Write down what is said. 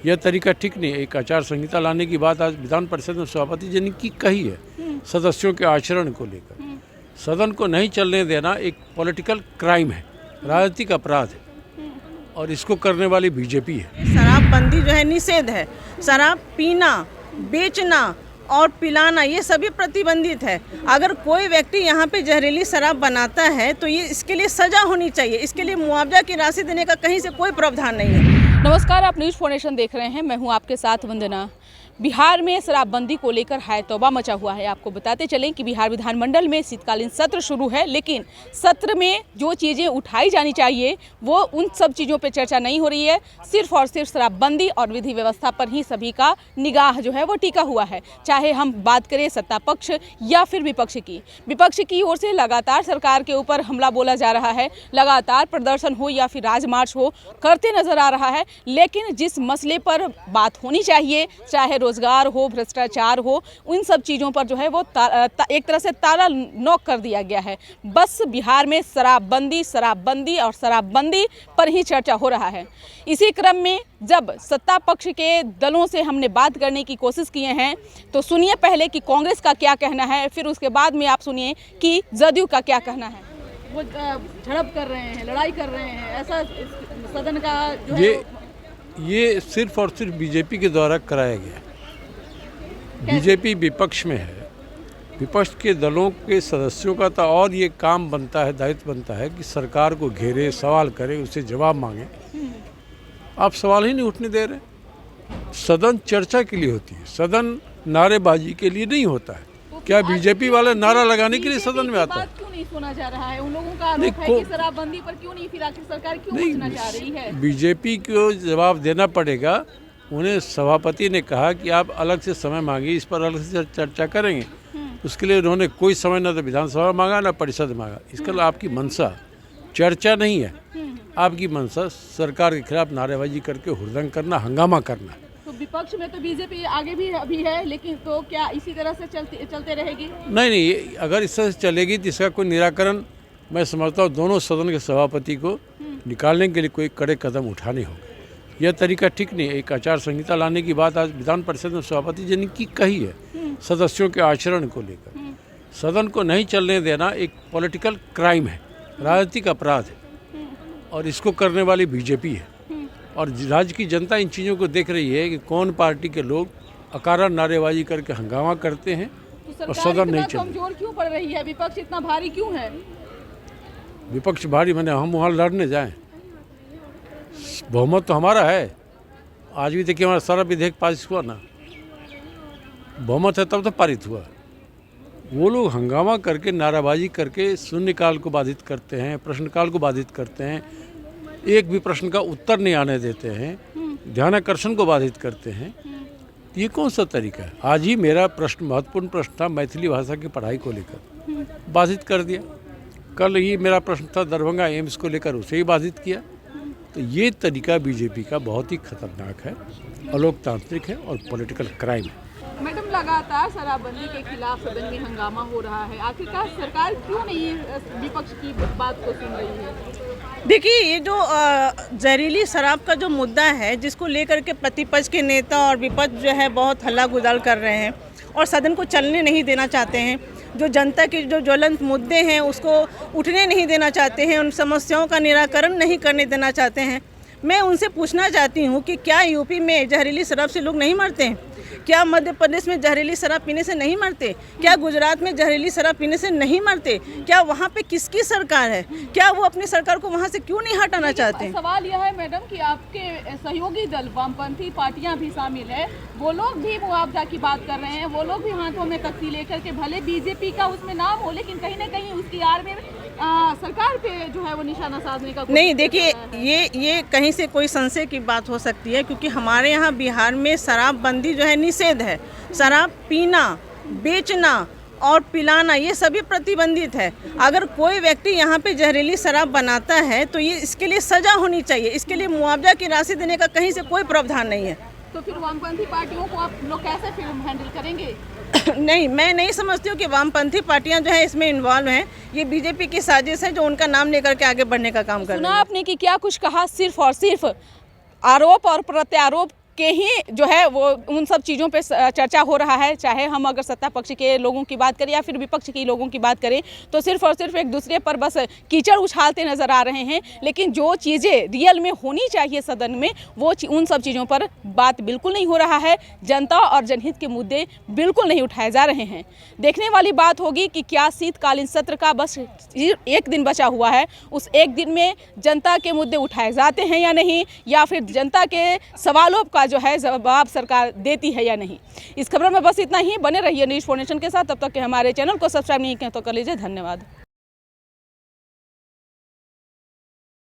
यह तरीका ठीक नहीं है। एक आचार संहिता लाने की बात आज विधान परिषद में सभापति जी ने की कही है सदस्यों के आचरण को लेकर। सदन को नहीं चलने देना एक पॉलिटिकल क्राइम है, राजनीतिक अपराध है, और इसको करने वाली बीजेपी है। शराबबंदी जो है निषेध है। शराब पीना, बेचना और पिलाना ये सभी प्रतिबंधित है। अगर कोई व्यक्ति यहाँ पे जहरीली शराब बनाता है तो ये इसके लिए सजा होनी चाहिए। इसके लिए मुआवजा की राशि देने का कहीं से कोई प्रावधान नहीं है। नमस्कार, आप न्यूज़ फाउंडेशन देख रहे हैं। मैं हूं आपके साथ वंदना। बिहार में शराबबंदी को लेकर हाय तौबा मचा हुआ है। आपको बताते चलें कि बिहार विधानमंडल में शीतकालीन सत्र शुरू है, लेकिन सत्र में जो चीज़ें उठाई जानी चाहिए वो उन सब चीज़ों पर चर्चा नहीं हो रही है। सिर्फ और सिर्फ शराबबंदी और विधि व्यवस्था पर ही सभी का निगाह जो है वो टिका हुआ है। चाहे हम बात करें सत्ता पक्ष या फिर विपक्ष की। विपक्ष की ओर से लगातार सरकार के ऊपर हमला बोला जा रहा है, लगातार प्रदर्शन हो या फिर राजमार्च हो करते नजर आ रहा है। लेकिन जिस मसले पर बात होनी चाहिए, चाहे रोजगार हो, भ्रष्टाचार हो, उन सब चीज़ों पर जो है वो एक तरह से ताला नॉक कर दिया गया है। बस बिहार में शराबबंदी और शराबबंदी पर ही चर्चा हो रहा है। इसी क्रम में जब सत्ता पक्ष के दलों से हमने बात करने की कोशिश किए हैं तो सुनिए पहले कि कांग्रेस का क्या कहना है, फिर उसके बाद में आप सुनिए कि जदयू का क्या कहना है। वो झड़प कर रहे हैं, लड़ाई कर रहे हैं, ऐसा सदन का जो ये सिर्फ और सिर्फ बीजेपी के द्वारा कराया गया। बीजेपी विपक्ष में है, विपक्ष के दलों के सदस्यों का तो और ये काम बनता है, दायित्व बनता है कि सरकार को घेरे, सवाल करे, उससे जवाब मांगे। आप सवाल ही नहीं उठने दे रहे। सदन चर्चा के लिए होती है, सदन नारेबाजी के लिए नहीं होता है। क्या बीजेपी वाले नारा लगाने के लिए सदन में आता है? क्यों नहीं सुना जा रहा है? उन लोगों का आरोप है कि शराबबंदी पर क्यों नहीं, फिर आखिर सरकार क्यों पूछना चाह रही है? बीजेपी को जवाब देना पड़ेगा। उन्हें सभापति ने कहा कि आप अलग से समय मांगिए, इस पर अलग से चर्चा करेंगे। उसके लिए उन्होंने कोई समय न तो विधानसभा मांगा न परिषद मांगा। इसके लिए आपकी मंशा चर्चा नहीं है, आपकी मंशा सरकार के खिलाफ नारेबाजी करके हुड़दंग करना, हंगामा करना। तो विपक्ष में तो बीजेपी आगे भी अभी है, लेकिन तो क्या इसी तरह से चलते रहेगी? नहीं, अगर इस तरह से चलेगी तो इसका कोई निराकरण मैं समझता हूँ दोनों सदन के सभापति को निकालने के लिए कोई कड़े कदम उठाने होंगे। यह तरीका ठीक नहीं है। एक आचार संहिता लाने की बात आज विधान परिषद में सभापति जी ने की कही है सदस्यों के आचरण को लेकर। सदन को नहीं चलने देना एक पॉलिटिकल क्राइम है, राजनीतिक अपराध है, और इसको करने वाली बीजेपी है। और राज्य की जनता इन चीज़ों को देख रही है कि कौन पार्टी के लोग अकारण नारेबाजी करके हंगामा करते हैं और सदन नहीं चलता। कमजोर क्यों पड़ रही है? विपक्ष इतना भारी क्यों है? विपक्ष भारी मैंने हम वहाँ लड़ने जाएं, बहुमत तो हमारा है। आज भी देखिए हमारा सारा विधेयक पारित हुआ ना, बहुमत है तब तो पारित हुआ। वो लोग हंगामा करके, नाराबाजी करके शून्यकाल को बाधित करते हैं, प्रश्नकाल को बाधित करते हैं, एक भी प्रश्न का उत्तर नहीं आने देते हैं, ध्यानाकर्षण को बाधित करते हैं। ये कौन सा तरीका है? आज ही मेरा प्रश्न, महत्वपूर्ण प्रश्न था मैथिली भाषा की पढ़ाई को लेकर, बाधित कर दिया। कल ही मेरा प्रश्न था दरभंगा एम्स को लेकर, उसे ही बाधित किया। तो ये तरीका बीजेपी का बहुत ही खतरनाक है, अलोकतांत्रिक है और पॉलिटिकल क्राइम है। मैडम, लगातार शराबबंदी के खिलाफ सदन में हंगामा हो रहा है। आखिरकार सरकार क्यों नहीं विपक्ष की बात को सुन रही है? देखिए, ये जो जहरीली शराब का जो मुद्दा है, जिसको लेकर के प्रतिपक्ष के नेता और विपक्ष जो है बहुत हल्ला गुदाल कर रहे हैं और सदन को चलने नहीं देना चाहते हैं। जो जनता के जो ज्वलंत मुद्दे हैं उसको उठने नहीं देना चाहते हैं, उन समस्याओं का निराकरण नहीं करने देना चाहते हैं। मैं उनसे पूछना चाहती हूँ कि क्या यूपी में जहरीली शराब से लोग नहीं मरते हैं? क्या मध्य प्रदेश में जहरीली शराब पीने से नहीं मरते? क्या गुजरात में जहरीली शराब पीने से नहीं मरते? क्या वहाँ पे किसकी सरकार है? क्या वो अपनी सरकार को वहाँ से क्यों नहीं हटाना चाहते? सवाल यह है मैडम कि आपके सहयोगी दल वामपंथी पार्टियां भी शामिल है, वो लोग भी मुआवजा की बात कर रहे हैं, वो लोग भी हाथों में तख्ती लेकर के, भले बीजेपी का उसमें नाम हो, लेकिन कहीं ना कहीं उसकी आड़ में सरकार पे जो है वो निशाना साधने का नहीं। देखिए, ये कहीं से कोई संशय की बात हो सकती है, क्योंकि हमारे यहाँ बिहार में शराबबंदी जो है निषेध है। शराब पीना, बेचना और पिलाना ये सभी प्रतिबंधित है। अगर कोई व्यक्ति यहाँ पे जहरीली शराब बनाता है तो ये इसके लिए सजा होनी चाहिए। इसके लिए मुआवजा की राशि देने का कहीं से कोई प्रावधान नहीं है। तो फिर वामपंथी पार्टियों को आप लोग कैसे फिर हैंडल करेंगे? नहीं, मैं नहीं समझती हूँ कि वामपंथी पार्टियां जो है इसमें इन्वॉल्व हैं। ये बीजेपी की साजिश है जो उनका नाम लेकर के आगे बढ़ने का काम कर रही है। सुना आपने कि क्या कुछ कहा? सिर्फ और सिर्फ आरोप और प्रत्यारोप के ही जो है वो उन सब चीज़ों पे चर्चा हो रहा है। चाहे हम अगर सत्ता पक्ष के लोगों की बात करें या फिर विपक्ष के लोगों की बात करें तो सिर्फ और सिर्फ एक दूसरे पर बस कीचड़ उछालते नजर आ रहे हैं, लेकिन जो चीज़ें रियल में होनी चाहिए सदन में वो उन सब चीज़ों पर बात बिल्कुल नहीं हो रहा है। जनता और जनहित के मुद्दे बिल्कुल नहीं उठाए जा रहे हैं। देखने वाली बात होगी कि क्या शीतकालीन सत्र का बस एक दिन बचा हुआ है, उस एक दिन में जनता के मुद्दे उठाए जाते हैं या नहीं, या फिर जनता के सवालों का जो है जवाब सरकार देती है या नहीं। इस खबर में बस इतना ही। बने रहिए न्यूज़ 4 नेशन के साथ। तब तक के हमारे चैनल को सब्सक्राइब नहीं किया तो कर लीजिए। धन्यवाद।